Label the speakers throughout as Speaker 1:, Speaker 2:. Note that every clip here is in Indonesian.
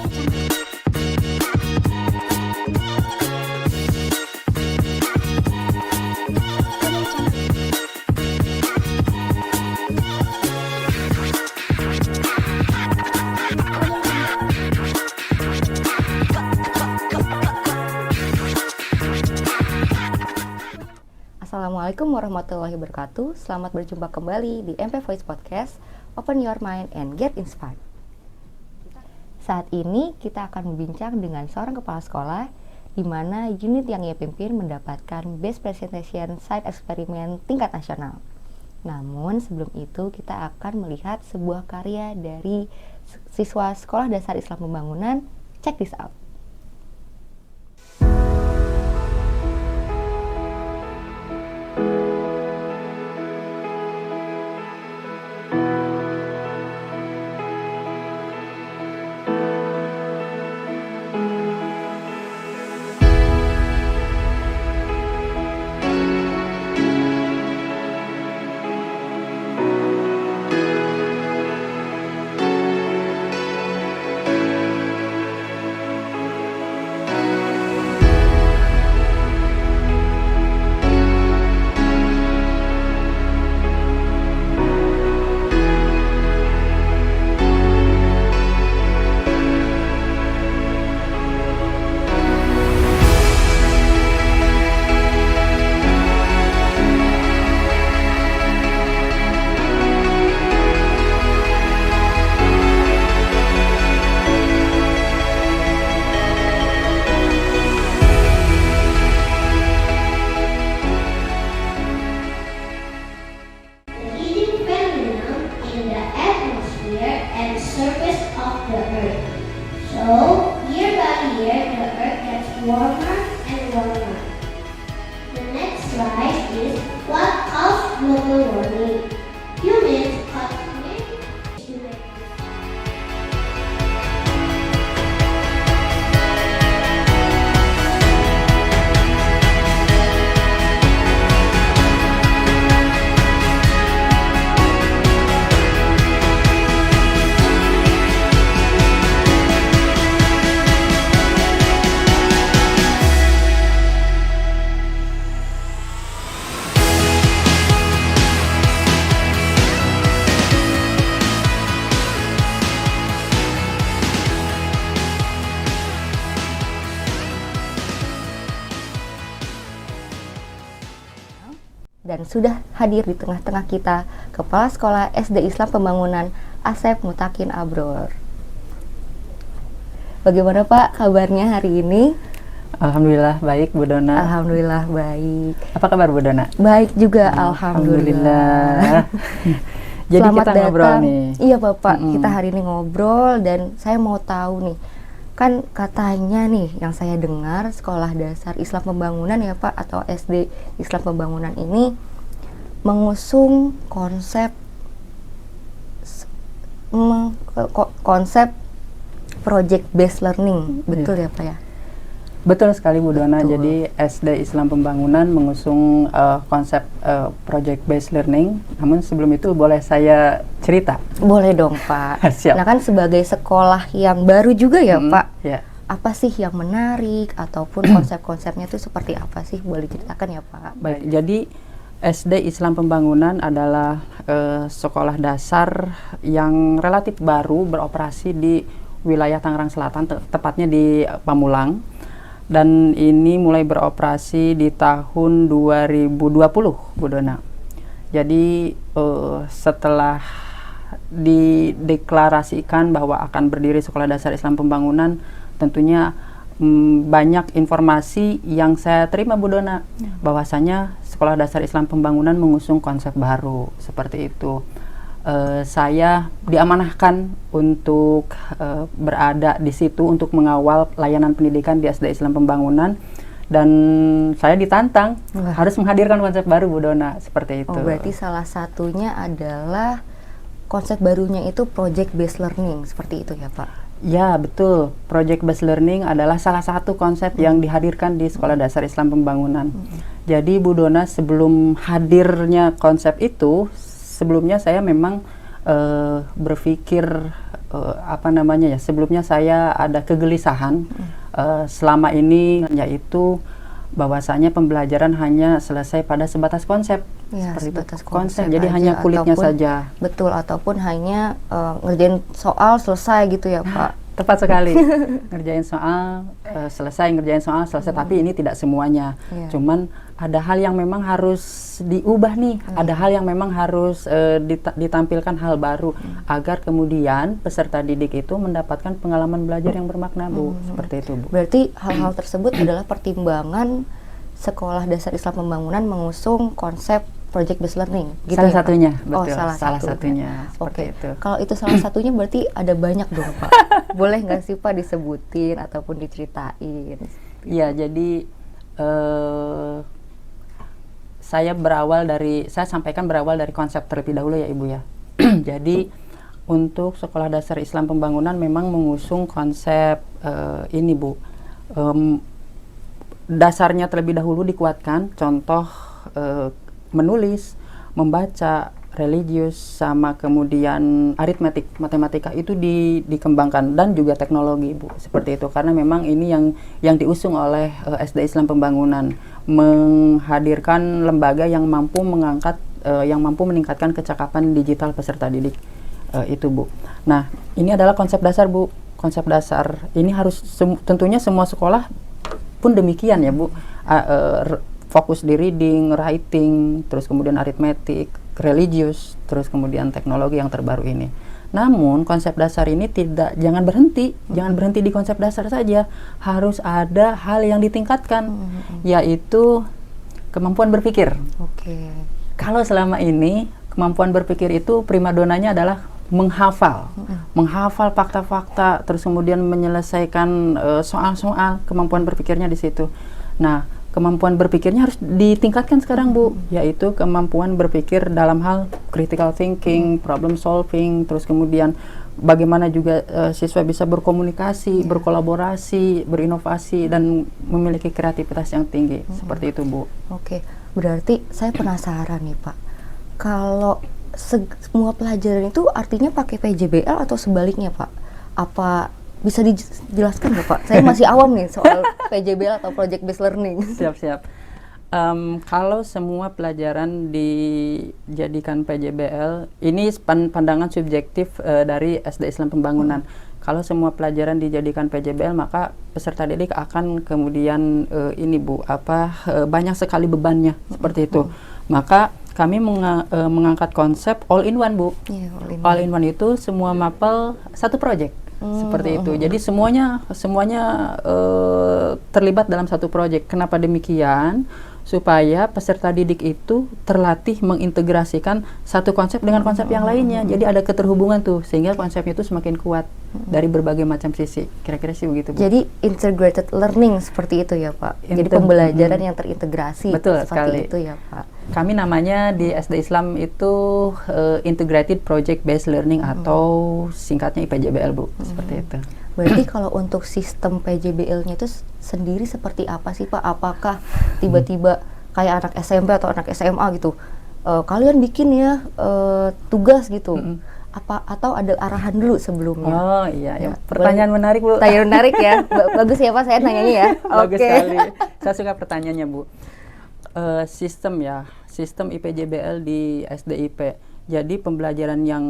Speaker 1: Assalamualaikum warahmatullahi wabarakatuh. Selamat berjumpa kembali di MP Voice Podcast. Open your mind and get inspired. Saat ini kita akan berbincang dengan seorang kepala sekolah di mana unit yang ia pimpin mendapatkan Best Presentation Site Eksperimen tingkat nasional. Namun sebelum itu kita akan melihat sebuah karya dari siswa Sekolah Dasar Islam Pembangunan. Check this out.
Speaker 2: Surface of the earth. So, year by year, the earth gets warmer and warmer. The next slide is what caused global warming. Humans cause many humans.
Speaker 1: Dan sudah hadir di tengah-tengah kita Kepala Sekolah SD Islam Pembangunan Asep Mutakin Abror. Bagaimana Pak kabarnya hari ini?
Speaker 3: Alhamdulillah baik Bu Dona.
Speaker 1: Alhamdulillah baik.
Speaker 3: Apa kabar Bu Dona?
Speaker 1: Baik juga, alhamdulillah.
Speaker 3: Jadi
Speaker 1: Selamat
Speaker 3: kita ngobrol
Speaker 1: datang.
Speaker 3: nih.
Speaker 1: Iya Bapak, kita hari ini ngobrol dan saya mau tahu nih. Kan katanya nih yang saya dengar Sekolah Dasar Islam Pembangunan ya Pak atau SD Islam Pembangunan ini mengusung konsep project based learning. Betul ya Pak ya?
Speaker 3: Betul sekali Bu Dona.
Speaker 1: Betul.
Speaker 3: Jadi SD Islam Pembangunan mengusung konsep project based learning. Namun sebelum itu boleh saya cerita?
Speaker 1: Boleh dong Pak.
Speaker 3: Siap.
Speaker 1: Nah kan sebagai sekolah yang baru juga ya Pak.
Speaker 3: Ya.
Speaker 1: Apa sih yang menarik ataupun konsep-konsepnya itu seperti apa sih? Boleh ceritakan ya Pak?
Speaker 3: Baik. Jadi SD Islam Pembangunan adalah sekolah dasar yang relatif baru beroperasi di wilayah Tangerang Selatan, tepatnya di Pamulang. Dan ini mulai beroperasi di tahun 2020, Bu Dona. Jadi setelah dideklarasikan bahwa akan berdiri Sekolah Dasar Islam Pembangunan, tentunya banyak informasi yang saya terima Bu Dona, bahwasanya Sekolah Dasar Islam Pembangunan mengusung konsep baru seperti itu. Saya diamanahkan untuk berada di situ untuk mengawal layanan pendidikan di SD Islam Pembangunan, dan saya ditantang harus menghadirkan konsep baru Bu Dona, seperti itu.
Speaker 1: Oh, berarti salah satunya adalah konsep barunya itu project based learning, seperti itu ya Pak?
Speaker 3: Ya betul, project based learning adalah salah satu konsep yang dihadirkan di Sekolah Dasar Islam Pembangunan. Jadi Bu Dona, sebelum hadirnya konsep itu, sebelumnya saya memang berpikir apa namanya ya, sebelumnya saya ada kegelisahan selama ini, yaitu bahwasanya pembelajaran hanya selesai pada sebatas konsep.
Speaker 1: Ya,
Speaker 3: Seperti
Speaker 1: sebatas
Speaker 3: konsep,
Speaker 1: konsep
Speaker 3: jadi
Speaker 1: aja,
Speaker 3: hanya kulitnya
Speaker 1: ataupun-
Speaker 3: saja.
Speaker 1: Betul, ataupun hanya ngerjain soal selesai gitu ya Pak.
Speaker 3: Tepat sekali. Ngerjain soal, selesai, ngerjain soal, selesai. Tapi ini tidak semuanya.
Speaker 1: Iya.
Speaker 3: Cuman ada hal yang memang harus diubah nih. Ada hal yang memang harus ditampilkan hal baru. Agar kemudian peserta didik itu mendapatkan pengalaman belajar yang bermakna, Bu. Seperti itu, Bu.
Speaker 1: Berarti hal-hal tersebut adalah pertimbangan Sekolah Dasar Islam Pembangunan mengusung konsep project based learning. Gitu
Speaker 3: Salah
Speaker 1: ya, Pak?
Speaker 3: satunya,
Speaker 1: Oh,
Speaker 3: betul.
Speaker 1: salah
Speaker 3: satunya. Seperti
Speaker 1: Oke.
Speaker 3: itu.
Speaker 1: Kalau itu salah satunya berarti ada banyak dong Pak. Boleh nggak sih Pak disebutin ataupun diceritain?
Speaker 3: Iya, jadi saya sampaikan berawal dari konsep terlebih dahulu ya Ibu ya. Jadi untuk Sekolah Dasar Islam Pembangunan memang mengusung konsep ini Bu. Dasarnya terlebih dahulu dikuatkan, contoh menulis, membaca, religius, sama kemudian aritmetik, matematika itu dikembangkan, dan juga teknologi Bu, seperti itu. Karena memang ini yang diusung oleh SD Islam Pembangunan, menghadirkan lembaga yang mampu meningkatkan kecakapan digital peserta didik, itu Bu. Nah, ini adalah konsep dasar Bu. Konsep dasar ini harus tentunya semua sekolah pun demikian ya Bu. Fokus di reading, writing, terus kemudian aritmetik, religius, terus kemudian teknologi yang terbaru ini. Namun konsep dasar ini jangan berhenti di konsep dasar saja. Harus ada hal yang ditingkatkan, yaitu kemampuan berpikir.
Speaker 1: Oke.
Speaker 3: Kalau selama ini kemampuan berpikir itu primadonanya adalah menghafal fakta-fakta, terus kemudian menyelesaikan soal-soal, kemampuan berpikirnya di situ. Nah, kemampuan berpikirnya harus ditingkatkan sekarang Bu, yaitu kemampuan berpikir dalam hal critical thinking, problem solving, terus kemudian bagaimana juga siswa bisa berkomunikasi, berkolaborasi, berinovasi, dan memiliki kreativitas yang tinggi. Seperti itu Bu.
Speaker 1: Oke, berarti saya penasaran nih Pak. Kalau semua pelajaran itu artinya pakai PJBL atau sebaliknya Pak? Apa bisa dijelaskan nggak Pak? Saya masih awam nih soal PJBL atau project based learning.
Speaker 3: Siap. Kalau semua pelajaran dijadikan PJBL, ini pandangan subjektif dari SD Islam Pembangunan. Kalau semua pelajaran dijadikan PJBL, maka peserta didik akan kemudian ini Bu, banyak sekali bebannya, seperti itu. Maka kami mengangkat konsep all in one Bu.
Speaker 1: Yeah,
Speaker 3: all in one itu semua mapel satu project. Seperti itu. Jadi semuanya terlibat dalam satu proyek. Kenapa demikian? Supaya peserta didik itu terlatih mengintegrasikan satu konsep dengan konsep yang lainnya. Jadi ada keterhubungan tuh, sehingga konsepnya itu semakin kuat dari berbagai macam sisi. Kira-kira sih begitu Bu.
Speaker 1: Jadi integrated learning seperti itu ya Pak. Jadi pembelajaran yang terintegrasi.
Speaker 3: Betul
Speaker 1: seperti
Speaker 3: sekali.
Speaker 1: itu ya Pak.
Speaker 3: Kami namanya di SD Islam itu Integrated Project Based Learning atau singkatnya IPJBL Bu. Seperti itu.
Speaker 1: Berarti kalau untuk sistem PJBL-nya itu sendiri seperti apa sih Pak? Apakah tiba-tiba kayak anak SMP atau anak SMA gitu, kalian bikin ya tugas gitu, atau ada arahan dulu sebelumnya?
Speaker 3: Oh iya, pertanyaan menarik Bu.
Speaker 1: Pertanyaan menarik ya, bagus ya Pak, saya nanyanya ya.
Speaker 3: Bagus
Speaker 1: Oke.
Speaker 3: sekali. Saya suka pertanyaannya Bu. Sistem IPJBL di SDIP. Jadi pembelajaran yang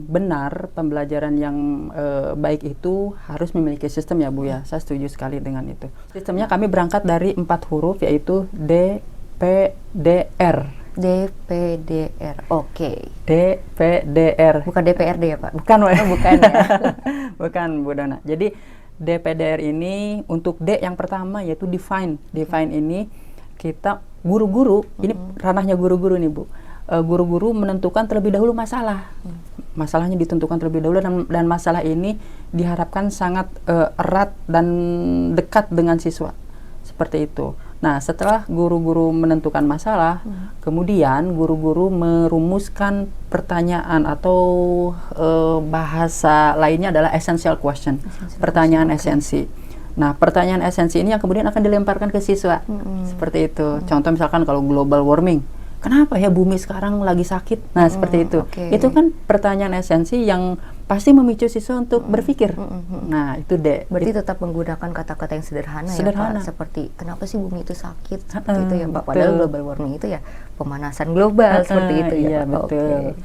Speaker 3: benar, pembelajaran yang baik itu harus memiliki sistem ya Bu ya. Saya setuju sekali dengan itu. Sistemnya kami berangkat dari 4 huruf, yaitu DPDR.
Speaker 1: DPDR, oke.
Speaker 3: DPDR.
Speaker 1: Bukan DPRD ya Pak?
Speaker 3: Bukan,
Speaker 1: bukan ya.
Speaker 3: Bukan Bu Dona. Jadi DPDR ini untuk D yang pertama yaitu define. Define ini kita guru-guru, ini ranahnya guru-guru nih Bu. Guru-guru menentukan terlebih dahulu masalah. Masalahnya ditentukan terlebih dahulu, dan masalah ini diharapkan sangat erat dan dekat dengan siswa. Seperti itu. Nah, setelah guru-guru menentukan masalah, kemudian guru-guru merumuskan pertanyaan atau bahasa lainnya adalah essential question. Pertanyaan esensi. Nah, pertanyaan esensi ini yang kemudian akan dilemparkan ke siswa. Seperti itu. Contoh misalkan kalau global warming, kenapa ya bumi sekarang lagi sakit? Nah, seperti itu.
Speaker 1: Okay.
Speaker 3: Itu kan pertanyaan esensi yang pasti memicu siswa untuk berpikir. Nah, itu D.
Speaker 1: Berarti tetap menggunakan kata-kata yang sederhana, ya
Speaker 3: Sederhana.
Speaker 1: Pak, seperti kenapa sih bumi itu sakit, seperti
Speaker 3: Ah,
Speaker 1: itu ya Pak.
Speaker 3: betul.
Speaker 1: Padahal global warming itu ya pemanasan global seperti itu ya
Speaker 3: Iya,
Speaker 1: Pak.
Speaker 3: betul.
Speaker 1: Oke.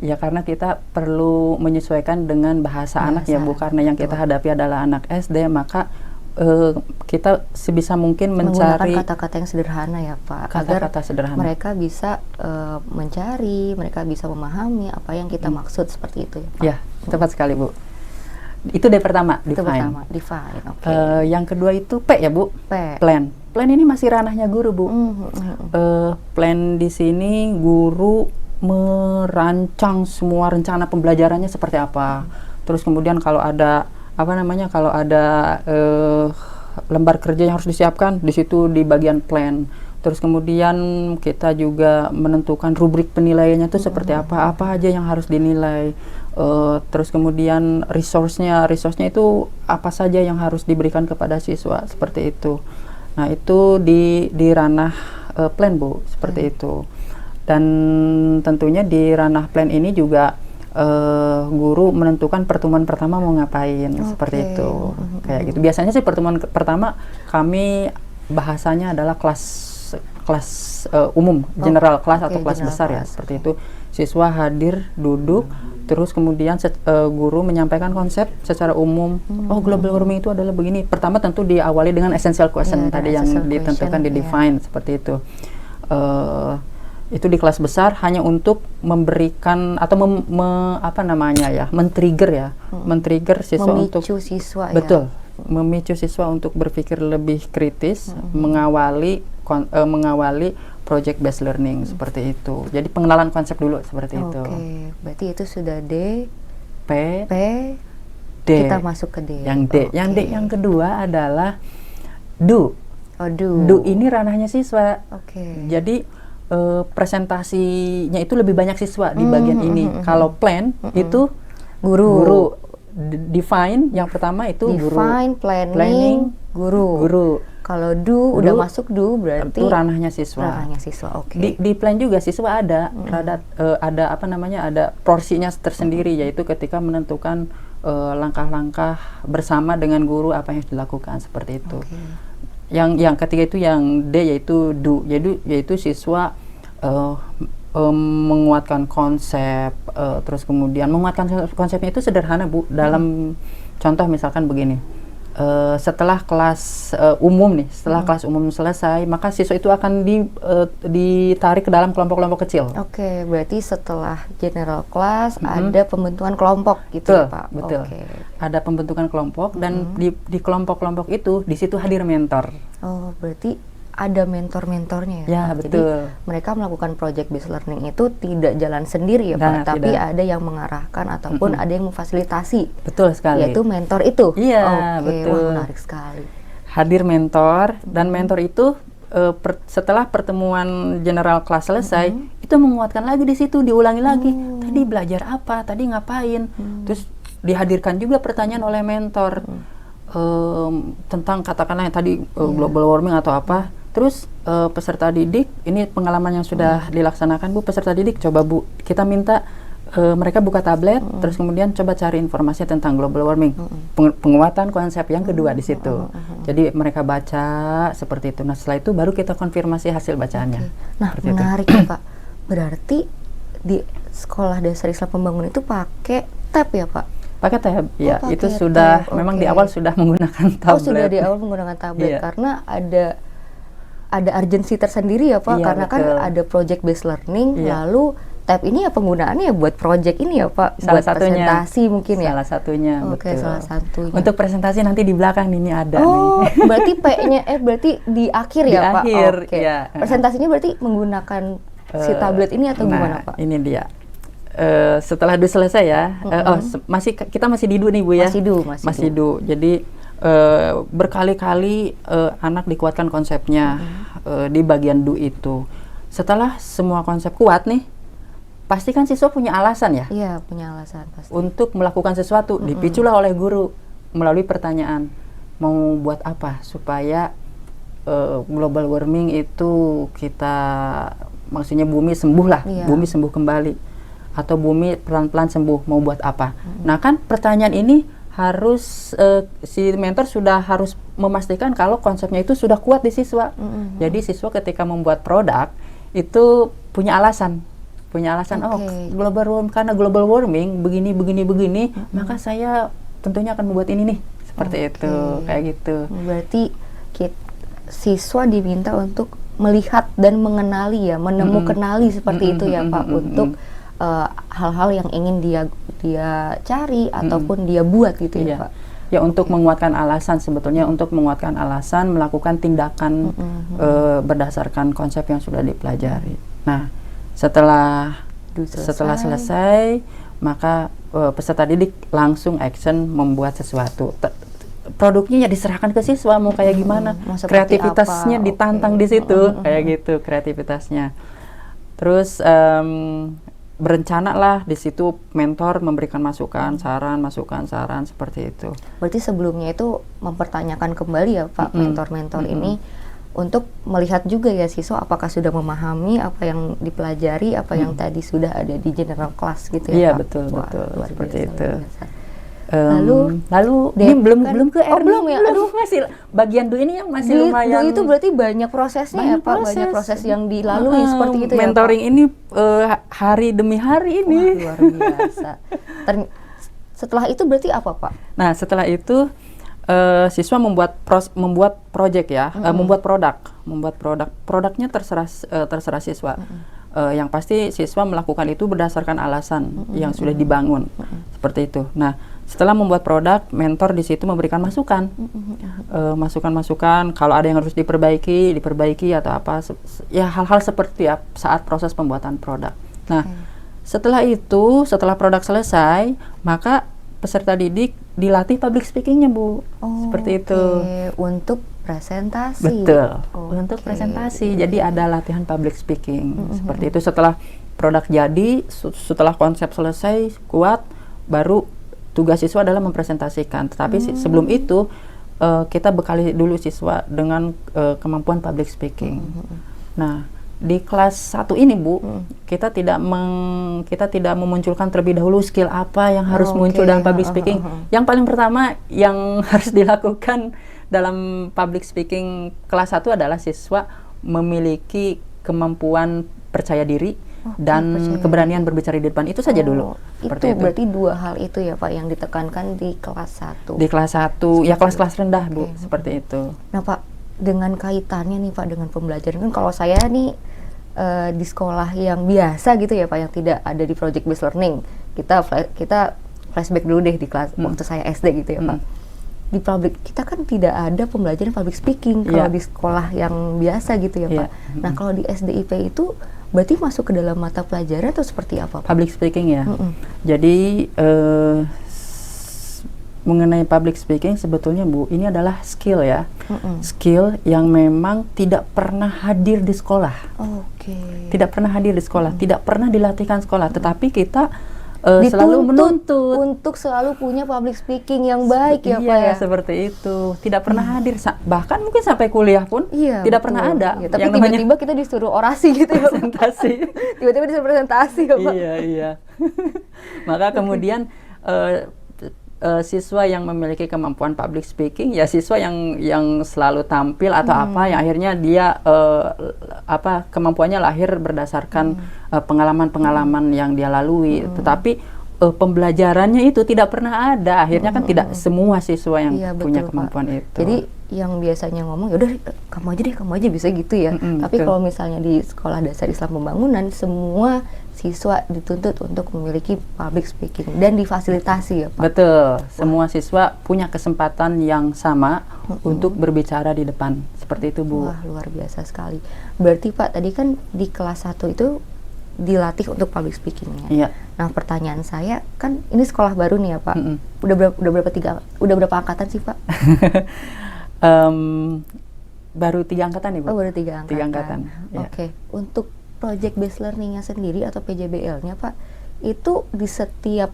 Speaker 3: Ya karena kita perlu menyesuaikan dengan bahasa anak ya Bu, karena yang kita hadapi adalah anak SD, maka kita sebisa mungkin
Speaker 1: Menggunakan
Speaker 3: mencari
Speaker 1: kata-kata yang sederhana ya Pak,
Speaker 3: kata-kata
Speaker 1: agar
Speaker 3: sederhana.
Speaker 1: mereka bisa mencari, mereka bisa memahami apa yang kita maksud seperti itu ya Pak.
Speaker 3: Ya, tepat sekali Bu. Itu D pertama,
Speaker 1: Itu
Speaker 3: define.
Speaker 1: pertama, define. Oke.
Speaker 3: Yang kedua itu P ya Bu,
Speaker 1: P.
Speaker 3: plan. Plan ini masih ranahnya guru Bu. Plan di sini guru merancang semua rencana pembelajarannya seperti apa. Terus kemudian kalau ada kalau ada lembar kerja yang harus disiapkan, di situ di bagian plan. Terus kemudian kita juga menentukan rubrik penilaiannya itu seperti apa aja yang harus dinilai. Terus kemudian resource-nya itu apa saja yang harus diberikan kepada siswa, seperti itu. Nah, itu di ranah plan Bu, seperti itu. Dan tentunya di ranah plan ini juga guru menentukan pertemuan pertama mau ngapain, seperti itu. Kayak gitu. Biasanya sih pertemuan pertama kami bahasanya adalah kelas umum, general class atau kelas besar ya, seperti itu. Siswa hadir, duduk, terus kemudian guru menyampaikan konsep secara umum. Oh, global warming itu adalah begini. Pertama tentu diawali dengan essential question tadi yang ditentukan di define, seperti itu. Itu di kelas besar hanya untuk memberikan atau men-trigger siswa untuk
Speaker 1: memicu siswa
Speaker 3: betul, memicu siswa untuk berpikir lebih kritis, mengawali project based learning, seperti itu. Jadi pengenalan konsep dulu, seperti itu.
Speaker 1: Oke, berarti itu sudah D,
Speaker 3: P, D.
Speaker 1: Kita masuk ke D.
Speaker 3: Yang D, yang D yang kedua adalah do.
Speaker 1: Oh, do.
Speaker 3: Do ini ranahnya siswa.
Speaker 1: Oke.
Speaker 3: Jadi presentasinya itu lebih banyak siswa di bagian ini. Kalau plan itu guru. Define yang pertama itu
Speaker 1: define,
Speaker 3: guru.
Speaker 1: planning, guru. Kalau do udah masuk do berarti
Speaker 3: itu ranahnya siswa.
Speaker 1: Ranahnya siswa. Oke.
Speaker 3: Di plan juga siswa ada ada porsinya tersendiri, yaitu ketika menentukan langkah-langkah bersama dengan guru apa yang harus dilakukan, seperti itu. Yang ketiga itu yang D, yaitu do, yaitu siswa menguatkan konsep, terus kemudian menguatkan konsepnya itu sederhana Bu. Dalam contoh misalkan begini, setelah kelas umum kelas umum selesai, maka siswa itu akan ditarik ke dalam kelompok-kelompok kecil.
Speaker 1: Oke, berarti setelah general class ada pembentukan kelompok gitu ya Pak?
Speaker 3: Betul.
Speaker 1: Oke.
Speaker 3: Ada pembentukan kelompok dan di kelompok-kelompok itu di situ hadir mentor.
Speaker 1: Oh, berarti ada mentor-mentornya ya,
Speaker 3: Ya,
Speaker 1: Pak?
Speaker 3: betul.
Speaker 1: Jadi mereka melakukan project based learning itu tidak jalan sendiri ya Pak, tapi ada yang mengarahkan ataupun ada yang memfasilitasi.
Speaker 3: Betul sekali.
Speaker 1: Yaitu mentor itu.
Speaker 3: Iya,
Speaker 1: Oke,
Speaker 3: betul.
Speaker 1: wah, menarik sekali.
Speaker 3: Hadir mentor, dan mentor itu setelah pertemuan general class selesai, itu menguatkan lagi di situ, diulangi lagi. Tadi belajar apa? Tadi ngapain? Terus dihadirkan juga pertanyaan oleh mentor tentang katakanlah yang tadi global warming atau apa. Terus peserta didik, ini pengalaman yang sudah dilaksanakan Bu, peserta didik coba Bu, kita minta mereka buka tablet, terus kemudian coba cari informasi tentang global warming, penguatan konsep yang kedua di situ. Jadi mereka baca seperti itu. Nah, setelah itu baru kita konfirmasi hasil bacaannya.
Speaker 1: Nah,
Speaker 3: seperti
Speaker 1: menarik ya Pak. Berarti di Sekolah Dasar Islam Pembangunan itu pakai tab ya Pak?
Speaker 3: Pakai tab, ya.
Speaker 1: pakai
Speaker 3: Itu sudah
Speaker 1: tab,
Speaker 3: memang
Speaker 1: oke.
Speaker 3: di awal sudah menggunakan tablet.
Speaker 1: Oh, sudah di awal menggunakan tablet.
Speaker 3: Iya.
Speaker 1: Karena ada urgensi tersendiri ya Pak,
Speaker 3: Iya,
Speaker 1: karena kan
Speaker 3: betul.
Speaker 1: ada project based learning,
Speaker 3: Iya.
Speaker 1: lalu tab ini ya penggunaannya buat project ini ya Pak,
Speaker 3: Salah
Speaker 1: buat
Speaker 3: satunya.
Speaker 1: presentasi mungkin ya.
Speaker 3: Salah satunya,
Speaker 1: Oke,
Speaker 3: betul.
Speaker 1: salah satunya.
Speaker 3: Untuk presentasi nanti di belakang ini ada
Speaker 1: Oh,
Speaker 3: nih.
Speaker 1: berarti P-nya berarti di akhir
Speaker 3: Di
Speaker 1: ya Pak.
Speaker 3: akhir,
Speaker 1: Oke.
Speaker 3: ya.
Speaker 1: Presentasinya berarti menggunakan si tablet ini atau gimana Pak?
Speaker 3: Ini dia. Setelah du selesai ya, kita masih di du nih Bu ya.
Speaker 1: Masih du.
Speaker 3: Jadi berkali-kali anak dikuatkan konsepnya di bagian du itu. Setelah semua konsep kuat nih, pasti kan siswa punya alasan ya.
Speaker 1: Iya, punya alasan pasti.
Speaker 3: Untuk melakukan sesuatu, dipiculah oleh guru melalui pertanyaan, mau buat apa supaya global warming itu maksudnya bumi sembuh lah,
Speaker 1: Iya.
Speaker 3: bumi sembuh kembali. atau bumi pelan-pelan sembuh, mau buat apa? Nah kan pertanyaan ini harus si mentor sudah harus memastikan kalau konsepnya itu sudah kuat di siswa. Jadi siswa ketika membuat produk itu punya alasan. Oh karena global warming begini, maka saya tentunya akan membuat ini nih, seperti itu, kayak gitu.
Speaker 1: Berarti siswa diminta untuk melihat dan mengenali ya, kenali seperti itu ya Pak, untuk hal-hal yang ingin dia cari ataupun dia buat gitu ya Pak.
Speaker 3: Ya untuk menguatkan alasan, sebetulnya untuk menguatkan alasan melakukan tindakan berdasarkan konsep yang sudah dipelajari. Nah, setelah selesai maka peserta didik langsung action membuat sesuatu. Produknya ya diserahkan ke siswa mau kayak gimana, kreativitasnya apa? Ditantang di situ, kayak gitu kreativitasnya. Terus berencana lah di situ, mentor memberikan masukan, saran seperti itu.
Speaker 1: Berarti sebelumnya itu mempertanyakan kembali ya Pak, mentor-mentor ini untuk melihat juga ya siswa apakah sudah memahami apa yang dipelajari, apa yang tadi sudah ada di general class gitu ya Pak.
Speaker 3: Iya betul, seperti itu.
Speaker 1: Lalu
Speaker 3: ini belum ke R.
Speaker 1: Belum ya.
Speaker 3: Aduh, masih bagian D ini yang masih lumayan.
Speaker 1: Itu berarti banyak prosesnya ya Pak, banyak proses yang dilalui seperti itu ya Pak.
Speaker 3: Mentoring ini hari demi hari ini.
Speaker 1: Wah, luar biasa. Setelah itu berarti apa Pak?
Speaker 3: Nah, setelah itu siswa membuat project ya, membuat produk. Produknya terserah siswa. Yang pasti siswa melakukan itu berdasarkan alasan yang sudah dibangun, seperti itu. Nah, setelah membuat produk, mentor di situ memberikan masukan, masukan kalau ada yang harus diperbaiki atau apa, ya hal-hal seperti ya saat proses pembuatan produk. Nah, setelah produk selesai, maka peserta didik dilatih public speakingnya Bu, seperti itu.
Speaker 1: Untuk presentasi.
Speaker 3: Betul. Untuk presentasi. Jadi ada latihan public speaking, seperti itu. Setelah produk jadi, setelah konsep selesai kuat, baru tugas siswa adalah mempresentasikan. Tetapi sebelum itu kita bekali dulu siswa dengan kemampuan public speaking. Nah, di kelas 1 ini Bu, kita tidak memunculkan terlebih dahulu skill apa yang harus muncul dalam public speaking. Yang paling pertama yang harus dilakukan dalam public speaking kelas 1 adalah siswa memiliki kemampuan percaya diri dan keberanian berbicara di depan. Itu saja dulu.
Speaker 1: Itu berarti 2 hal itu ya Pak yang ditekankan di kelas 1.
Speaker 3: Di kelas 1, ya kelas-kelas rendah Bu, seperti itu.
Speaker 1: Nah Pak, dengan kaitannya nih Pak dengan pembelajaran, kan kalau saya nih di sekolah yang biasa gitu ya Pak, yang tidak ada di project based learning, kita flashback dulu deh di kelas waktu saya SD gitu ya Pak. Di public kita kan tidak ada pembelajaran public speaking kalau di sekolah yang biasa gitu ya Pak. Nah kalau di SDIP itu berarti masuk ke dalam mata pelajaran atau seperti apa Pak?
Speaker 3: Public speaking ya. Jadi mengenai public speaking sebetulnya Bu, ini adalah skill ya. Skill yang memang tidak pernah hadir di sekolah. Tidak pernah hadir di sekolah, tidak pernah dilatihkan sekolah, tetapi kita selalu menuntut
Speaker 1: untuk selalu punya public speaking yang baik ya Pak ya.
Speaker 3: Seperti itu. Tidak pernah hadir, bahkan mungkin sampai kuliah pun tidak pernah ada.
Speaker 1: Ya, tapi tiba-tiba kita disuruh orasi gitu ya.
Speaker 3: Presentasi.
Speaker 1: Tiba-tiba disuruh presentasi ya Pak.
Speaker 3: Iya. Maka kemudian siswa yang memiliki kemampuan public speaking ya siswa yang selalu tampil atau apa yang akhirnya dia kemampuannya lahir berdasarkan pengalaman-pengalaman yang dia lalui, tetapi pembelajarannya itu tidak pernah ada, akhirnya kan tidak semua siswa yang punya kemampuan Pak. Itu.
Speaker 1: Jadi yang biasanya ngomong yaudah kamu aja bisa gitu ya. Tapi kalau misalnya di sekolah dasar Islam Pembangunan, semua siswa dituntut untuk memiliki public speaking dan difasilitasi ya Pak.
Speaker 3: Betul, semua siswa punya kesempatan yang sama untuk berbicara di depan, seperti itu Bu.
Speaker 1: Wah, luar biasa sekali. Berarti Pak tadi kan di kelas 1 itu dilatih untuk public speakingnya.
Speaker 3: Iya.
Speaker 1: Nah pertanyaan saya kan ini sekolah baru nih ya Pak. Udah berapa angkatan sih Pak?
Speaker 3: Baru 3 angkatan Ibu.
Speaker 1: Baru 3 angkatan.
Speaker 3: 3 angkatan. Ya.
Speaker 1: Oke. Untuk project based learning-nya sendiri atau PJBL-nya Pak, itu di setiap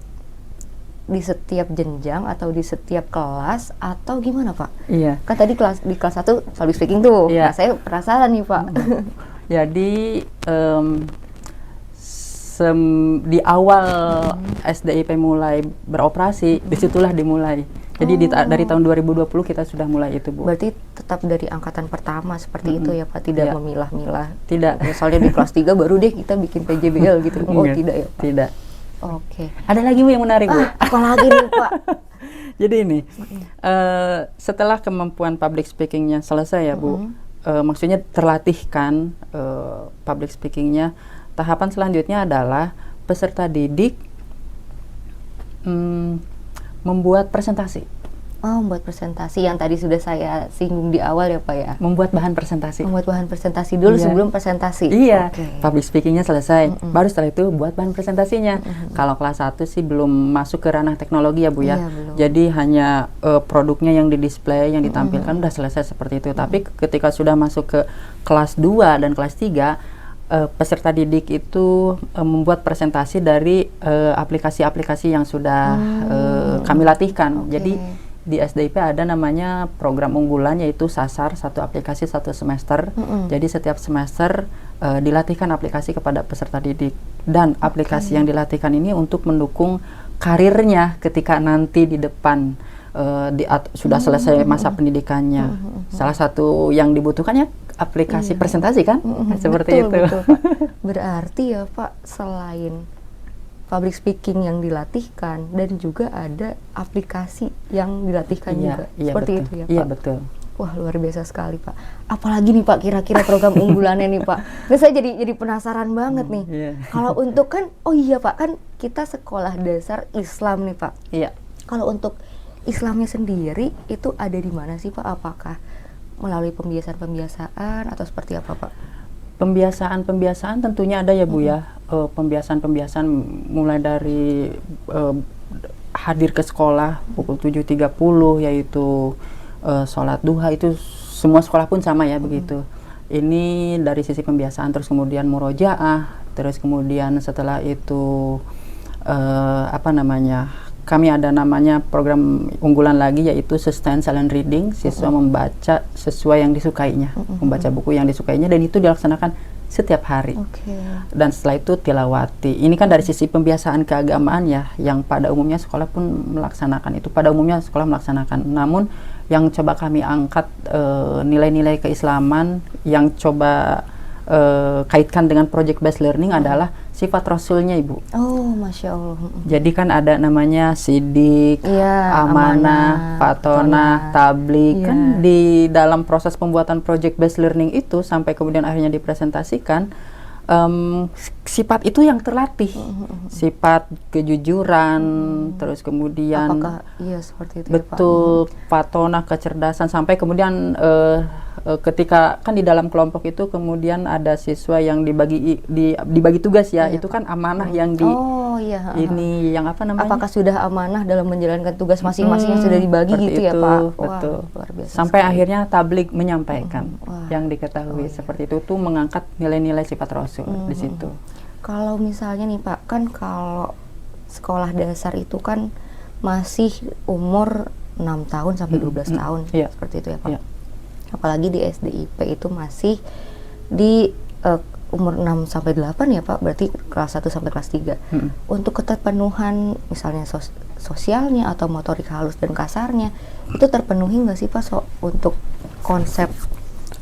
Speaker 1: jenjang atau di setiap kelas atau gimana Pak?
Speaker 3: Iya.
Speaker 1: Kan tadi di kelas 1 public speaking tuh. Nah, saya penasaran nih Pak.
Speaker 3: Jadi di awal SDIP mulai beroperasi, disitulah dimulai. Jadi dari tahun 2020 kita sudah mulai itu, Bu.
Speaker 1: Berarti tetap dari angkatan pertama seperti itu ya Pak, tidak
Speaker 3: Iya.
Speaker 1: memilah-milah.
Speaker 3: Tidak.
Speaker 1: Misalnya di kelas 3 baru deh kita bikin PJBL gitu. Oh,
Speaker 3: Enggak,
Speaker 1: tidak ya Pak?
Speaker 3: Tidak.
Speaker 1: Oke.
Speaker 3: Ada lagi Bu yang menarik, Bu.
Speaker 1: Apalagi nih Pak?
Speaker 3: Jadi ini, setelah kemampuan public speakingnya selesai ya Bu, maksudnya terlatihkan public speakingnya, tahapan selanjutnya adalah peserta didik membuat presentasi.
Speaker 1: Oh, membuat presentasi yang tadi sudah saya singgung di awal ya Pak ya?
Speaker 3: Membuat bahan presentasi.
Speaker 1: Membuat bahan presentasi dulu
Speaker 3: Iya.
Speaker 1: sebelum presentasi?
Speaker 3: Iya,
Speaker 1: Oke.
Speaker 3: public speakingnya selesai, baru setelah itu buat bahan presentasinya. Kalau kelas 1 sih belum masuk ke ranah teknologi ya Bu ya.
Speaker 1: Iya, belum.
Speaker 3: Jadi hanya produknya yang di-display, yang ditampilkan udah selesai seperti itu. Tapi ketika sudah masuk ke kelas 2 dan kelas 3, peserta didik itu membuat presentasi dari aplikasi-aplikasi yang sudah kami latihkan.
Speaker 1: Oke.
Speaker 3: Jadi di SDIP ada namanya program unggulan, yaitu Sasar, satu aplikasi satu semester. Jadi setiap semester dilatihkan aplikasi kepada peserta didik, dan aplikasi yang dilatihkan ini untuk mendukung karirnya ketika nanti di depan sudah selesai masa pendidikannya. Salah satu yang dibutuhkannya aplikasi presentasi kan, seperti
Speaker 1: Betul,
Speaker 3: itu.
Speaker 1: betul, Pak. Berarti ya Pak, selain public speaking yang dilatihkan dan juga ada aplikasi yang dilatihkan juga. Seperti
Speaker 3: betul.
Speaker 1: itu ya Pak?
Speaker 3: Iya, betul.
Speaker 1: Wah, luar biasa sekali Pak. Apalagi nih Pak, kira-kira program unggulannya nih Pak. Nah, saya jadi penasaran banget nih.
Speaker 3: Iya.
Speaker 1: Kalau untuk kan, oh iya Pak, kan kita sekolah dasar Islam nih Pak.
Speaker 3: Iya.
Speaker 1: Kalau untuk Islamnya sendiri itu ada di mana sih Pak? Apakah melalui pembiasaan-pembiasaan atau seperti apa Pak?
Speaker 3: Pembiasaan tentunya ada ya Bu ya. Pembiasaan mulai dari hadir ke sekolah pukul 7.30, yaitu sholat duha, itu semua sekolah pun sama ya begitu. Ini dari sisi pembiasaan, terus kemudian murojaah, terus kemudian setelah itu kami ada namanya program unggulan lagi, yaitu Sustained Silent Reading. Siswa membaca sesuai yang disukainya, membaca buku yang disukainya, dan itu dilaksanakan setiap hari. Dan setelah itu tilawati. Ini kan dari sisi pembiasaan keagamaan ya, yang pada umumnya sekolah pun melaksanakan itu. Pada umumnya sekolah melaksanakan. Namun yang coba kami angkat nilai-nilai keislaman, yang coba kaitkan dengan project based learning adalah sifat rasulnya Ibu.
Speaker 1: Oh, Masya Allah.
Speaker 3: Jadi kan ada namanya sidik,
Speaker 1: Iya,
Speaker 3: amanah, fatonah, tabligh.
Speaker 1: Iya.
Speaker 3: Kan di dalam proses pembuatan project based learning itu sampai kemudian akhirnya dipresentasikan, sifat itu yang terlatih. Sifat kejujuran, terus kemudian
Speaker 1: Apakah iya seperti itu ya Pak?
Speaker 3: betul, fatonah, kecerdasan, sampai kemudian ketika kan di dalam kelompok itu kemudian ada siswa yang dibagi tugas ya,
Speaker 1: Iya,
Speaker 3: itu kan amanah yang di
Speaker 1: Oh iya.
Speaker 3: ini yang apa namanya?
Speaker 1: Apakah sudah amanah dalam menjalankan tugas masing-masing yang sudah dibagi
Speaker 3: seperti
Speaker 1: gitu ya
Speaker 3: itu,
Speaker 1: Pak?
Speaker 3: betul.
Speaker 1: Wah, luar biasa
Speaker 3: Sampai
Speaker 1: sekali.
Speaker 3: akhirnya tabligh menyampaikan
Speaker 1: Wah.
Speaker 3: yang diketahui
Speaker 1: Oh, iya.
Speaker 3: seperti itu tuh mengangkat nilai-nilai sifat Rasul di situ.
Speaker 1: Kalau misalnya nih Pak, kan kalau sekolah dasar itu kan masih umur 6 tahun sampai 12 tahun,
Speaker 3: Iya.
Speaker 1: seperti itu ya Pak.
Speaker 3: Iya.
Speaker 1: Apalagi di SDIP itu masih di umur 6 sampai 8 ya Pak, berarti kelas 1 sampai kelas 3. Untuk keterpenuhan misalnya sosialnya atau motorik halus dan kasarnya, itu terpenuhi nggak sih Pak untuk konsep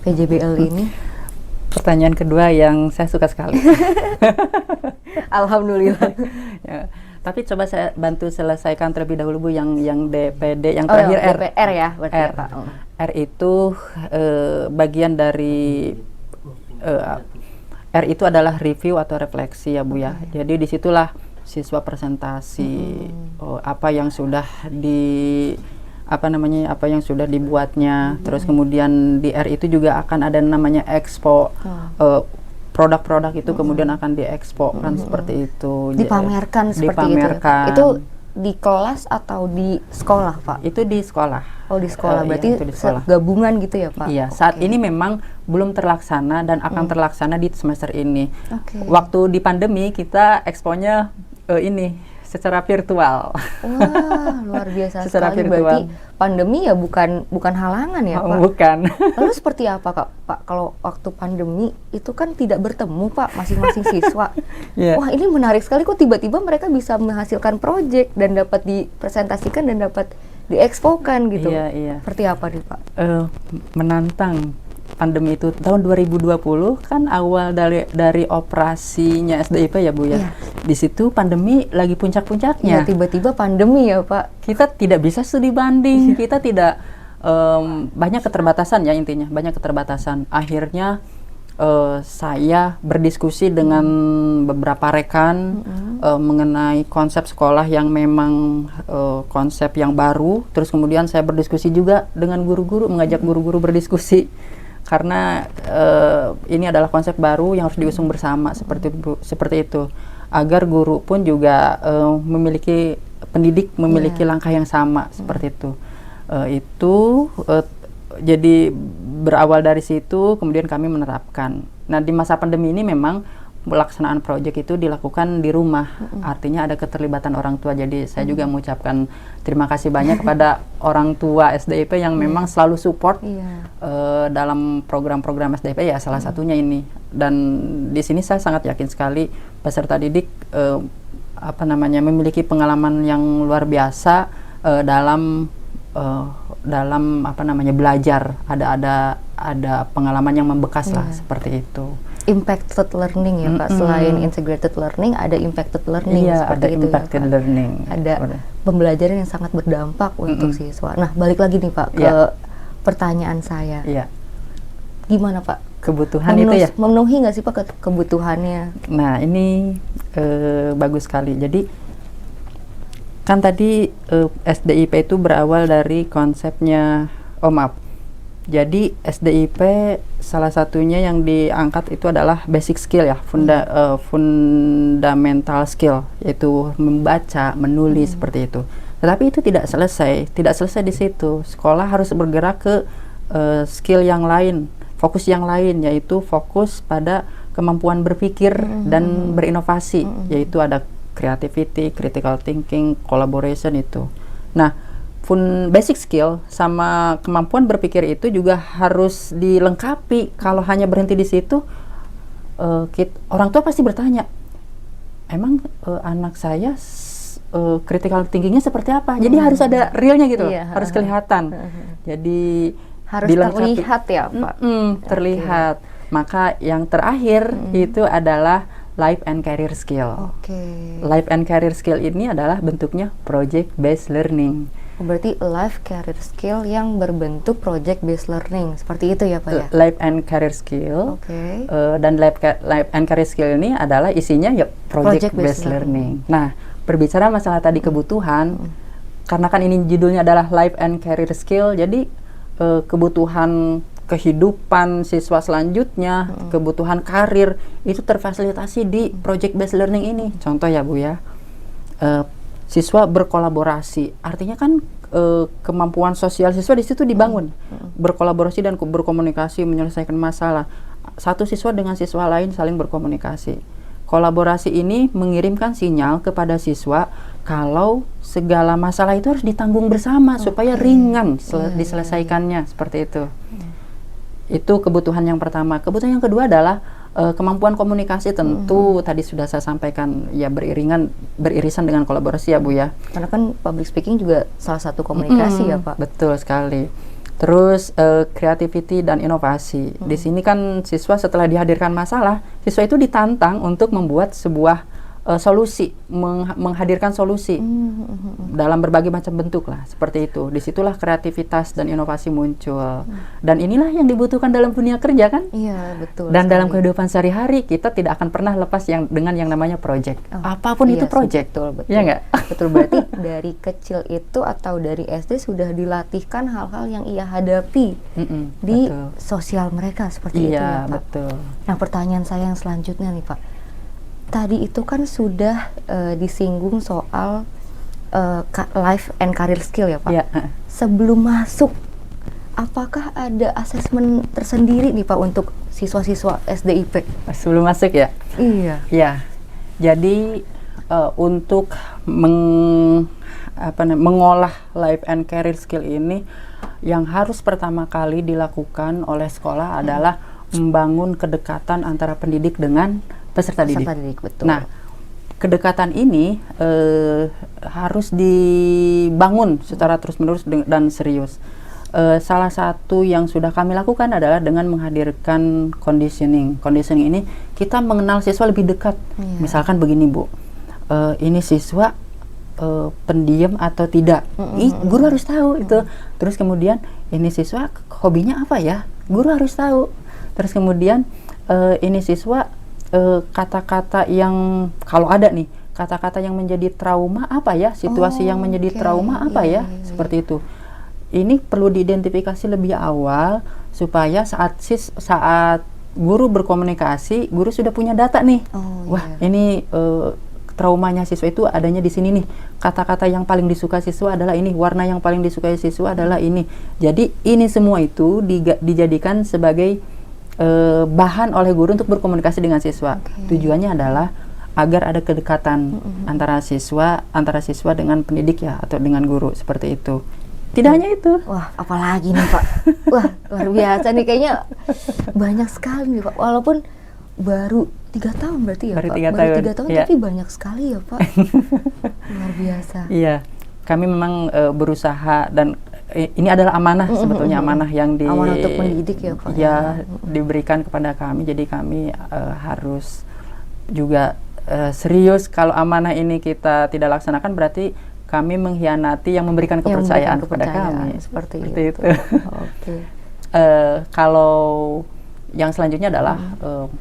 Speaker 1: PJBL ini?
Speaker 3: Pertanyaan kedua yang saya suka sekali.
Speaker 1: Alhamdulillah.
Speaker 3: Ya, tapi coba saya bantu selesaikan terlebih dahulu Bu yang DPD, yang
Speaker 1: Oh,
Speaker 3: terakhir R.
Speaker 1: DPR ya berarti ya,
Speaker 3: R.
Speaker 1: Pak.
Speaker 3: R itu bagian dari R itu adalah review atau refleksi ya Bu ya. Jadi disitulah siswa presentasi apa yang sudah apa yang sudah dibuatnya. Terus kemudian di R itu juga akan ada namanya expo. Produk-produk itu kemudian akan diekspor kan seperti itu.
Speaker 1: Dipamerkan seperti
Speaker 3: dipamerkan.
Speaker 1: itu. Itu di kelas atau di sekolah Pak?
Speaker 3: Itu di sekolah.
Speaker 1: Oh di sekolah,
Speaker 3: Iya,
Speaker 1: berarti
Speaker 3: itu di sekolah.
Speaker 1: gabungan gitu ya Pak?
Speaker 3: Iya, saat
Speaker 1: Oke.
Speaker 3: ini memang belum terlaksana dan akan terlaksana di semester ini.
Speaker 1: Oke.
Speaker 3: Waktu di pandemi kita eksponya ini secara virtual.
Speaker 1: Wah, luar biasa
Speaker 3: Secara
Speaker 1: sekali.
Speaker 3: virtual.
Speaker 1: Berarti pandemi ya bukan halangan ya, Pak?
Speaker 3: Bukan.
Speaker 1: Lalu seperti apa, Kak? Pak, kalau waktu pandemi itu kan tidak bertemu, Pak, masing-masing siswa.
Speaker 3: Iya.
Speaker 1: Wah, ini menarik sekali kok tiba-tiba mereka bisa menghasilkan proyek dan dapat dipresentasikan dan dapat diekspokan gitu.
Speaker 3: Iya, iya.
Speaker 1: Seperti apa nih, Pak?
Speaker 3: Menantang pandemi itu tahun 2020 kan awal dari operasinya SDIP ya Bu ya.
Speaker 1: Iya.
Speaker 3: Di situ pandemi lagi
Speaker 1: Ya,
Speaker 3: puncak-puncaknya.
Speaker 1: tiba-tiba pandemi ya, Pak.
Speaker 3: Kita tidak bisa studi banding, kita tidak banyak keterbatasan ya intinya, banyak keterbatasan. Akhirnya saya berdiskusi dengan beberapa rekan mengenai konsep sekolah yang memang konsep yang baru. Terus kemudian saya berdiskusi juga dengan guru-guru, mengajak guru-guru berdiskusi karena ini adalah konsep baru yang harus diusung bersama seperti itu. Agar guru pun juga memiliki pendidik memiliki langkah yang sama seperti itu. Jadi berawal dari situ, kemudian kami menerapkan. Nah, di masa pandemi ini memang pelaksanaan proyek itu dilakukan di rumah. Artinya ada keterlibatan orang tua. Jadi saya juga mengucapkan terima kasih banyak kepada orang tua SDIP yang memang selalu support dalam program-program SDIP ya, salah satunya ini. Dan di sini saya sangat yakin sekali peserta didik memiliki pengalaman yang luar biasa dalam belajar, ada pengalaman yang membekas lah seperti itu.
Speaker 1: Impacted learning ya, Pak. Selain integrated learning, ada impacted learning seperti
Speaker 3: ada
Speaker 1: itu
Speaker 3: impacted
Speaker 1: ya, Pak.
Speaker 3: learning.
Speaker 1: Ada pembelajaran yang sangat berdampak untuk siswa. Nah, balik lagi nih, Pak, ke pertanyaan saya.
Speaker 3: Iya.
Speaker 1: Gimana, Pak?
Speaker 3: Kebutuhan itu ya.
Speaker 1: Memenuhi nggak sih, Pak, kebutuhannya?
Speaker 3: Nah, ini bagus sekali. Jadi kan tadi SDIP itu berawal dari konsepnya, jadi SDIP salah satunya yang diangkat itu adalah basic skill ya, fundamental skill, yaitu membaca, menulis seperti itu. Tetapi itu tidak selesai di situ. Sekolah harus bergerak ke skill yang lain, fokus yang lain, yaitu fokus pada kemampuan berpikir dan berinovasi, yaitu ada creativity, critical thinking, collaboration itu. Nah, basic skill sama kemampuan berpikir itu juga harus dilengkapi. Kalau hanya berhenti di situ, orang tua pasti bertanya, emang anak saya critical thinkingnya seperti apa? Jadi harus ada realnya gitu, harus kelihatan. Jadi
Speaker 1: harus
Speaker 3: dilengkapi.
Speaker 1: terlihat ya, Pak.
Speaker 3: Terlihat. Maka yang terakhir itu adalah life and career skill. Life and career skill ini adalah bentuknya project based learning.
Speaker 1: Berarti life career skill yang berbentuk project based learning, seperti itu ya, Pak ya?
Speaker 3: Life and career skill. Dan life and career skill ini adalah isinya ya project based learning. Nah, berbicara masalah tadi kebutuhan, karena kan ini judulnya adalah life and career skill, jadi kebutuhan kehidupan siswa selanjutnya, kebutuhan karir itu terfasilitasi di project based learning ini. Contoh ya Bu ya, siswa berkolaborasi, artinya kan kemampuan sosial siswa di situ dibangun, berkolaborasi dan berkomunikasi menyelesaikan masalah. Satu siswa dengan siswa lain saling berkomunikasi. Kolaborasi ini mengirimkan sinyal kepada siswa kalau segala masalah itu harus ditanggung bersama supaya ringan diselesaikannya, seperti itu. Itu kebutuhan yang pertama. Kebutuhan yang kedua adalah kemampuan komunikasi, tentu tadi sudah saya sampaikan ya, beririsan dengan kolaborasi ya Bu ya. Karena kan public speaking juga salah satu komunikasi ya Pak. Betul sekali. Terus creativity dan inovasi. Di sini kan siswa setelah dihadirkan masalah, siswa itu ditantang untuk membuat sebuah solusi, menghadirkan solusi dalam berbagai macam bentuk lah, seperti itu. Disitulah kreativitas dan inovasi muncul. Dan inilah yang dibutuhkan dalam dunia kerja kan? Iya, betul. Dan dalam kehidupan sehari-hari kita tidak akan pernah lepas dengan yang namanya project. Apapun itu project. Betul. Iya nggak? Betul, berarti dari kecil itu atau dari SD sudah dilatihkan hal-hal yang ia hadapi di sosial mereka, seperti itu ya Pak? Iya, betul. Nah, pertanyaan saya yang selanjutnya nih Pak. Tadi itu kan sudah disinggung soal life and career skill ya Pak. Ya. Sebelum masuk, apakah ada asesmen tersendiri nih Pak untuk siswa-siswa SDIP? Sebelum masuk ya? Iya. Ya. Jadi untuk mengolah life and career skill ini, yang harus pertama kali dilakukan oleh sekolah adalah membangun kedekatan antara pendidik dengan peserta didik.
Speaker 1: Betul.
Speaker 3: Nah, kedekatan ini harus dibangun secara terus-menerus dan serius. Salah satu yang sudah kami lakukan adalah dengan menghadirkan conditioning. Conditioning ini kita mengenal siswa lebih dekat. Misalkan begini, Bu, ini siswa pendiam atau tidak, guru harus tahu itu. Terus kemudian ini siswa hobinya apa ya, guru harus tahu. Terus kemudian ini siswa kata-kata yang kalau ada nih kata-kata yang menjadi trauma apa ya, situasi yang menjadi trauma apa ya, seperti itu. Ini perlu diidentifikasi lebih awal supaya saat guru berkomunikasi, guru sudah punya data nih. Ini traumanya siswa itu adanya di sini nih. Kata-kata yang paling disuka siswa adalah ini, warna yang paling disukai siswa adalah ini. Jadi ini semua itu dijadikan sebagai bahan oleh guru untuk berkomunikasi dengan siswa. Tujuannya adalah agar ada kedekatan antara siswa dengan pendidik ya, atau dengan guru, seperti itu. Tidak hanya itu.
Speaker 1: Wah, apalagi nih Pak. Wah, luar biasa nih, kayaknya banyak sekali nih Pak. Walaupun baru 3 tahun berarti ya
Speaker 3: baru
Speaker 1: Pak?
Speaker 3: 3
Speaker 1: baru
Speaker 3: tahun.
Speaker 1: 3 tahun
Speaker 3: Ya.
Speaker 1: Tapi banyak sekali ya Pak. Luar biasa.
Speaker 3: Iya, kami memang berusaha, dan ini adalah amanah sebetulnya, amanah yang
Speaker 1: amanah untuk mendidik ya Pak.
Speaker 3: Ya, diberikan kepada kami. Jadi kami harus juga serius. Kalau amanah ini kita tidak laksanakan, berarti kami mengkhianati yang memberikan kepercayaan kepada kami.
Speaker 1: Seperti itu. Oke.
Speaker 3: Kalau yang selanjutnya adalah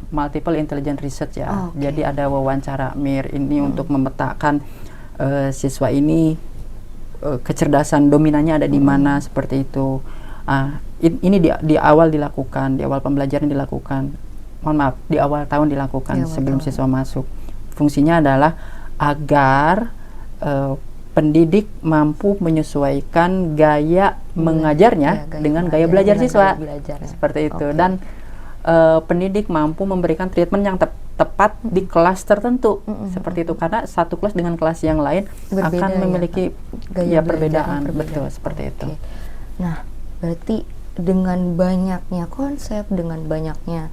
Speaker 3: multiple intelligent research ya. Jadi ada wawancara MIR ini untuk memetakan siswa ini kecerdasan dominannya ada di mana, seperti itu. Ini di awal dilakukan, di awal pembelajaran dilakukan. Mohon maaf, di awal tahun dilakukan sebelum siswa masuk. Fungsinya adalah agar pendidik mampu menyesuaikan gaya mengajarnya dengan gaya belajar siswa, seperti itu. Dan pendidik mampu memberikan treatment yang tepat di kelas tertentu, seperti itu. Karena satu kelas dengan kelas yang lain akan memiliki gaya perbedaan, betul, seperti itu.
Speaker 1: Nah, berarti dengan banyaknya konsep, dengan banyaknya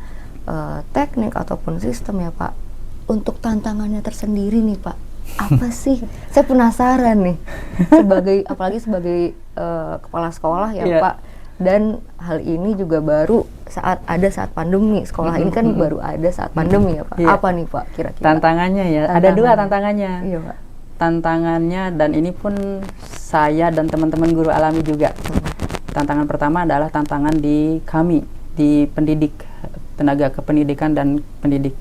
Speaker 1: teknik ataupun sistem ya Pak, untuk tantangannya tersendiri nih Pak, apa sih? Saya penasaran nih, apalagi sebagai kepala sekolah ya Pak, dan hal ini juga baru saat pandemi. Sekolah ini kan baru ada saat pandemi ya Pak. Apa nih Pak kira-kira?
Speaker 3: Tantangannya ya, ada 2 tantangannya.
Speaker 1: Iya Pak.
Speaker 3: Tantangannya, dan ini pun saya dan teman-teman guru alami juga. Tantangan pertama adalah tantangan di kami, di pendidik, tenaga kependidikan dan pendidik.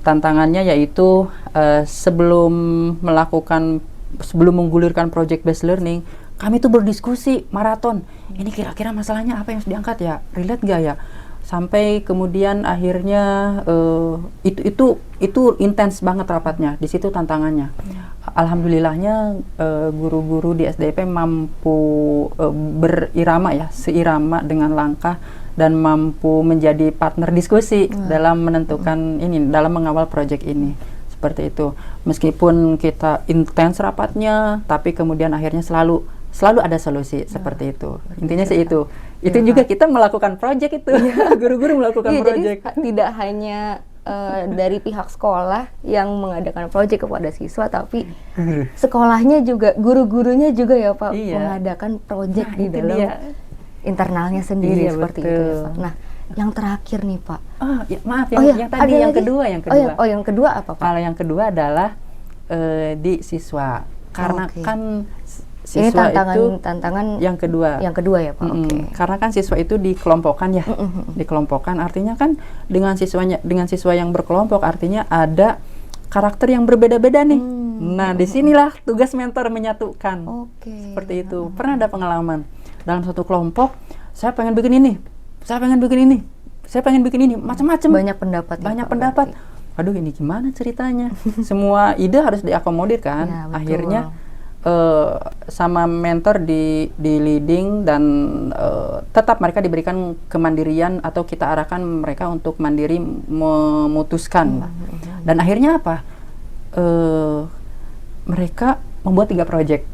Speaker 3: Tantangannya yaitu sebelum menggulirkan project based learning, kami tuh berdiskusi maraton. Ini kira-kira masalahnya apa yang harus diangkat ya, relate gak ya? Sampai kemudian akhirnya itu intens banget rapatnya. Di situ tantangannya. Alhamdulillahnya guru-guru di SDP mampu berirama ya, seirama dengan langkah, dan mampu menjadi partner diskusi dalam menentukan dalam mengawal proyek ini, seperti itu. Meskipun kita intens rapatnya, tapi kemudian akhirnya selalu ada solusi, seperti itu. Intinya sih itu. Itu juga kita melakukan proyek itu. Guru-guru melakukan proyek.
Speaker 1: Jadi tidak hanya dari pihak sekolah yang mengadakan proyek kepada siswa, tapi sekolahnya juga, guru-gurunya juga ya Pak, mengadakan proyek di dalam internalnya sendiri, seperti itu ya Pak. Nah, yang terakhir nih Pak.
Speaker 3: Maaf, yang tadi yang kedua.
Speaker 1: Yang kedua apa Pak?
Speaker 3: Kalau yang kedua adalah di siswa. Karena kan siswa
Speaker 1: ini tantangan
Speaker 3: yang kedua.
Speaker 1: Yang kedua ya Pak.
Speaker 3: Karena kan siswa itu dikelompokkan ya. Dikelompokkan artinya kan dengan siswa yang berkelompok, artinya ada karakter yang berbeda-beda nih. Nah, disinilah tugas mentor menyatukan. Seperti itu. Pernah ada pengalaman dalam satu kelompok, saya pengen bikin ini, saya pengen bikin ini, macam-macam. Banyak pendapat. Aduh, ini gimana ceritanya? Semua ide harus diakomodir kan. Ya, akhirnya sama mentor di leading, dan tetap mereka diberikan kemandirian, atau kita arahkan mereka untuk mandiri memutuskan. Dan akhirnya apa? mereka membuat 3 project.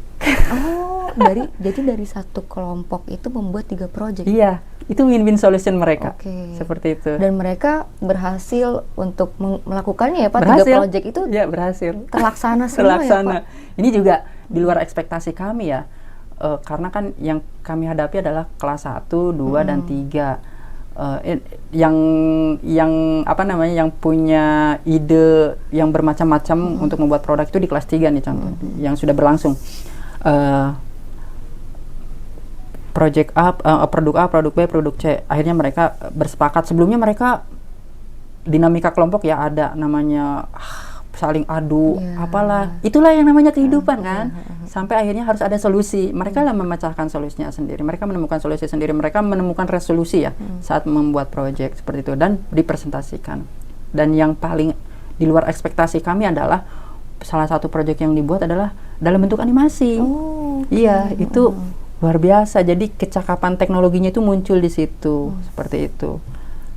Speaker 1: Oh, jadi dari satu kelompok itu membuat 3 project.
Speaker 3: Iya, itu win-win solution mereka.
Speaker 1: Oke.
Speaker 3: Seperti itu.
Speaker 1: Dan mereka berhasil untuk melakukannya ya Pak, 3
Speaker 3: Berhasil.
Speaker 1: project itu
Speaker 3: Ya, berhasil.
Speaker 1: terlaksana semua ya Pak.
Speaker 3: Ini juga di luar ekspektasi kami ya. Karena kan yang kami hadapi adalah kelas 1, 2 dan 3. Yang apa namanya, yang punya ide yang bermacam-macam untuk membuat produk itu di kelas 3 nih contoh, yang sudah berlangsung. Project A, produk A, produk B, produk C. Akhirnya mereka bersepakat. Sebelumnya mereka dinamika kelompok ya, ada namanya saling adu, apalah. Itulah yang namanya kehidupan kan. Sampai akhirnya harus ada solusi. Mereka lah memecahkan solusinya sendiri. Mereka menemukan solusi sendiri. Mereka menemukan resolusi ya saat membuat project seperti itu dan dipresentasikan. Dan yang paling di luar ekspektasi kami adalah salah satu project yang dibuat adalah dalam bentuk animasi.
Speaker 1: Oh, okay.
Speaker 3: Iya, itu luar biasa. Jadi kecakapan teknologinya itu muncul di situ, seperti itu.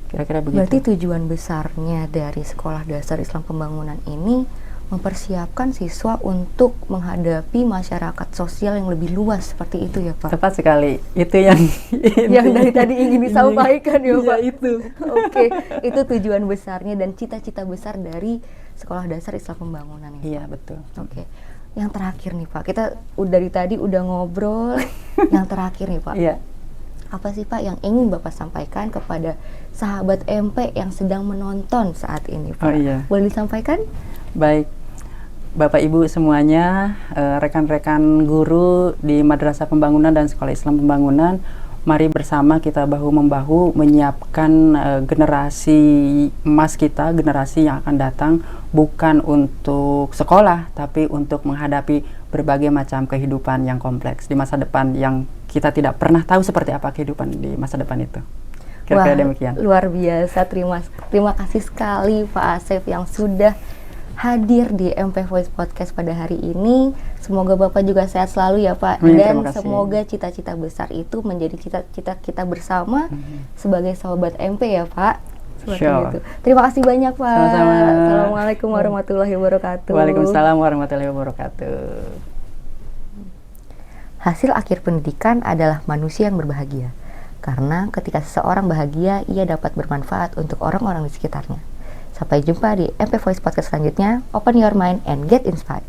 Speaker 3: Kira-kira begitu.
Speaker 1: Berarti tujuan besarnya dari Sekolah Dasar Islam Pembangunan ini mempersiapkan siswa untuk menghadapi masyarakat sosial yang lebih luas seperti itu ya Pak?
Speaker 3: Tepat sekali. Itu yang
Speaker 1: yang dari tadi ingin disampaikan ya Pak.
Speaker 3: Iya, itu.
Speaker 1: Oke, itu tujuan besarnya dan cita-cita besar dari Sekolah Dasar Islam Pembangunan ya.
Speaker 3: Iya, betul.
Speaker 1: Oke. Yang terakhir nih Pak, kita dari tadi udah ngobrol. Yang terakhir nih Pak.
Speaker 3: Iya.
Speaker 1: Apa sih Pak yang ingin Bapak sampaikan kepada sahabat MP yang sedang menonton saat ini Pak?
Speaker 3: Oh iya.
Speaker 1: Boleh disampaikan?
Speaker 3: Baik, Bapak Ibu semuanya, rekan-rekan guru di Madrasah Pembangunan dan Sekolah Islam Pembangunan, mari bersama kita bahu-membahu menyiapkan generasi emas kita, generasi yang akan datang bukan untuk sekolah, tapi untuk menghadapi berbagai macam kehidupan yang kompleks di masa depan yang kita tidak pernah tahu seperti apa kehidupan di masa depan itu. Kira-kira demikian.
Speaker 1: Luar biasa, terima kasih sekali Pak Asep yang sudah hadir di MP Voice Podcast pada hari ini. Semoga Bapak juga sehat selalu ya Pak. Dan semoga cita-cita besar itu menjadi cita-cita kita bersama sebagai sahabat MP ya Pak. Seperti itu. Terima kasih banyak Pak.
Speaker 3: Sama-sama.
Speaker 1: Assalamualaikum warahmatullahi wabarakatuh.
Speaker 3: Waalaikumsalam warahmatullahi wabarakatuh.
Speaker 1: Hasil akhir pendidikan adalah manusia yang berbahagia. Karena ketika seseorang bahagia, ia dapat bermanfaat untuk orang-orang di sekitarnya. Sampai jumpa di MP Voice Podcast selanjutnya. Open your mind and get inspired.